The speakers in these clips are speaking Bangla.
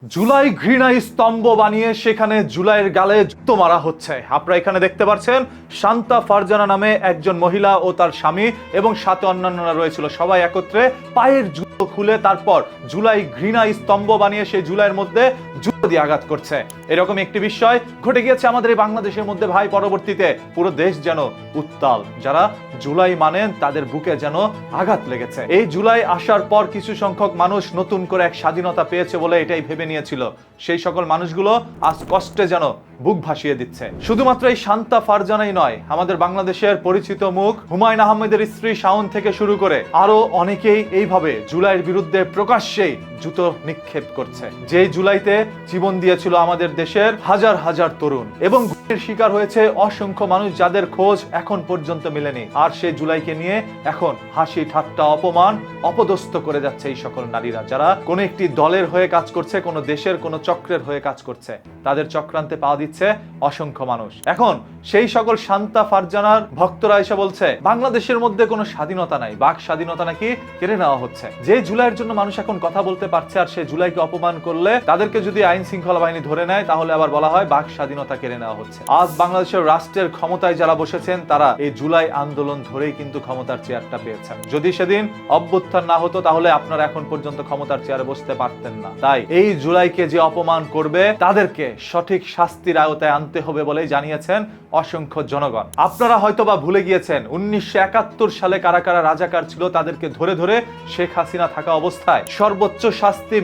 জুলাই ঘৃণা স্তম্ভ বানিয়ে সেখানে জুলাইয়ের গালে জুতো মারা হচ্ছে। আপনারা এখানে দেখতে পাচ্ছেন শান্তা ফারজানা নামে একজন মহিলা ও তার স্বামী এবং সাথে অন্যান্যরা রয়েছিল, সবাই একত্রে পায়ের জুতো খুলে তারপর জুলাই ঘৃণা স্তম্ভ বানিয়ে সেই জুলাইয়ের মধ্যে জুতো দিয়ে আঘাত করছে। এরকম একটি বিষয় ঘটে গিয়েছে আমাদের এই বাংলাদেশের মধ্যে ভাই। পরবর্তীতে পুরো দেশ যেন উত্তাল, যারা জুলাই মানেন তাদের বুকে যেন আঘাত লেগেছে। এই জুলাই আসার পর কিছু সংখ্যক মানুষ নতুন করে এক স্বাধীনতা পেয়েছে বলে এটাই ভেবে নিয়েছিল, সেই সকল মানুষগুলো আজ কষ্টে যেন বুক ভাসিয়ে দিচ্ছে। শুধুমাত্র এই শান্তা ফারজানাই নয়, আমাদের বাংলাদেশের পরিচিত মুখ হুমায়ুন আহমেদের স্ত্রী শাওন থেকে শুরু করে আরো অনেকেই এইভাবে জুলাইয়ের বিরুদ্ধে প্রকাশ্যেই জুতো নিক্ষেপ করছে। যে জুলাইতে জীবন দিয়েছিল আমাদের দেশের হাজার হাজার তরুণ এবং গুমের শিকার হয়েছে অসংখ্য মানুষ, যাদের খোঁজ এখন পর্যন্ত মেলেনি। আর সেই জুলাইকে নিয়ে এখন হাসি ঠাট্টা অপমান অপদস্থ করে যাচ্ছে এই সকল নারীরা, যারা কোনো একটি দলের হয়ে কাজ করছে, কোনো দেশের কোনো চক্রের হয়ে কাজ করছে। তাদের চক্রান্তে পা দিচ্ছে অসংখ্য মানুষ। এখন সেই সকল শান্তা ফারজানার ভক্তরা এসে বলছে বাংলাদেশের মধ্যে কোনো স্বাধীনতা নাই, বাক স্বাধীনতা নাকি কেড়ে নেওয়া হচ্ছে। যে জুলাইয়ের জন্য মানুষ এখন কথা বলতে পারছে, আর সে জুলাইকে অপমান করলে তাদেরকে যদি আইন শৃঙ্খলা বাহিনী ধরে নেয় তাহলে আবার বলা হয় বাক স্বাধীনতা কেড়ে নেওয়া হচ্ছে। আজ বাংলাদেশের রাষ্ট্রের ক্ষমতায় যারা বসেছেন তারা এই জুলাই আন্দোলন ধরেই কিন্তু ক্ষমতার চেয়ারটা পেয়েছেন। যদি সেদিন অভ্যুত্থান না হতো তাহলে আপনারা এখন পর্যন্ত ক্ষমতার চেয়ারে বসতে পারতেন না। তাই এই জুলাইকে যে অপমান করবে তাদেরকে সঠিক শাস্তির আওতায় আনতে হবে বলেই জানিয়েছেন অসংখ্য জনগণ। আপনারা হয়তোবা ভুলে গিয়েছেন 1971 সালে কারা কারা রাজাকার ছিল, তাদেরকে ধরে ধরে শেখ হাসিনা থাকা অবস্থায় সর্বোচ্চ শাস্তি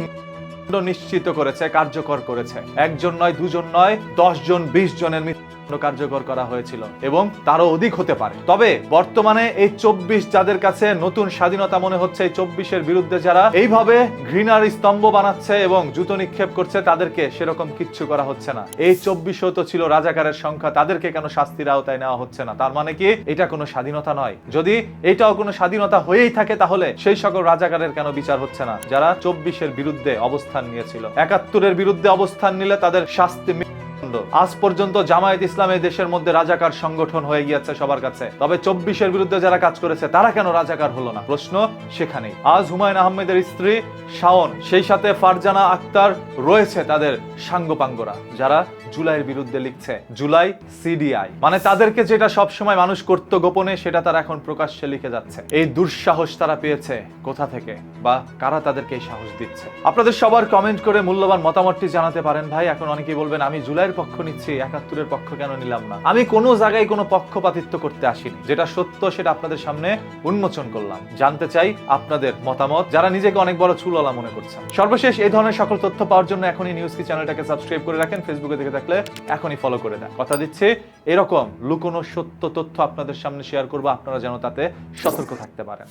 নিশ্চিত করেছে, কার্যকর করেছে। একজন নয়, দুজন নয়, 10 জন 20 জনের কার্যকর করা হয়েছিল এবং তারও অধিক হতে পারে। তবে বর্তমানে এই 24 যাদের কাছে নতুন স্বাধীনতা মনে হচ্ছে, এই 24-এর বিরুদ্ধে যারা এইভাবে ঘৃণার স্তম্ভ বানাচ্ছে এবং জুতো নিক্ষেপ করছে, তাদেরকে সেরকম কিচ্ছু করা হচ্ছে না। এই 24 তো ছিল রাজাকারের সংখ্যা, তাদেরকে কেন শাস্তির আওতায় নেওয়া হচ্ছে না? তার মানে কি এটা কোনো স্বাধীনতা নয়? যদি এটাও কোনো স্বাধীনতা হয়েই থাকে তাহলে সেই সকল রাজাকারের কেন বিচার হচ্ছে না যারা 24-এর বিরুদ্ধে অবস্থান নিয়েছিল? 71-এর বিরুদ্ধে অবস্থান নিলে তাদের শাস্তি। আজ পর্যন্ত জামায়াত ইসলামী দেশের মধ্যে রাজাকার সংগঠন হয়ে গিয়েছে সবার কাছে, তবে 24-এর বিরুদ্ধে যারা কাজ করেছে তারা কেন রাজাকার হলো না? প্রশ্ন সেখানেই। আজ হুমায়ুন আহমেদের স্ত্রী শাওন, সেই সাথে ফারজানা আক্তার রয়েছে তাদের সাঙ্গপাঙ্গরা, যারা জুলাইয়ের বিরুদ্ধে লিখছে জুলাই সিডিআই, মানে তাদেরকে যেটা সবসময় মানুষ করত গোপনে সেটা তারা এখন প্রকাশ্যে লিখে যাচ্ছে। এই দুঃসাহস তারা পেয়েছে কোথা থেকে, বা কারা তাদেরকে এই সাহস দিচ্ছে? আপনাদের সবার কমেন্ট করে মূল্যবান মতামতটি জানাতে পারেন ভাই। এখন অনেকেই বলবেন আমি জুলাইয়ের পক্ষ নিচ্ছি, 71-এর পক্ষ কেন নিলাম না? আমি কোনো জায়গায় কোনো পক্ষপাতিত্ব করতে আসিনি, যেটা সত্য সেটা আপনাদের সামনে উন্মোচন করলাম। জানতে চাই আপনাদের মতামত, যারা নিজেকে অনেক বড় চুলওয়ালা মনে করছেন। সর্বশেষ এই ধরনের সকল তথ্য পাওয়ার জন্য এখনই নিউজ কি চ্যানেলটাকে সাবস্ক্রাইব করে রাখেন, ফেসবুকে দেখে থাকলে এখনই ফলো করে দেন। কথা দিচ্ছি এরকম লুকোনো সত্য তথ্য আপনাদের সামনে শেয়ার করবো, আপনারা যেন তাতে সতর্ক থাকতে পারেন।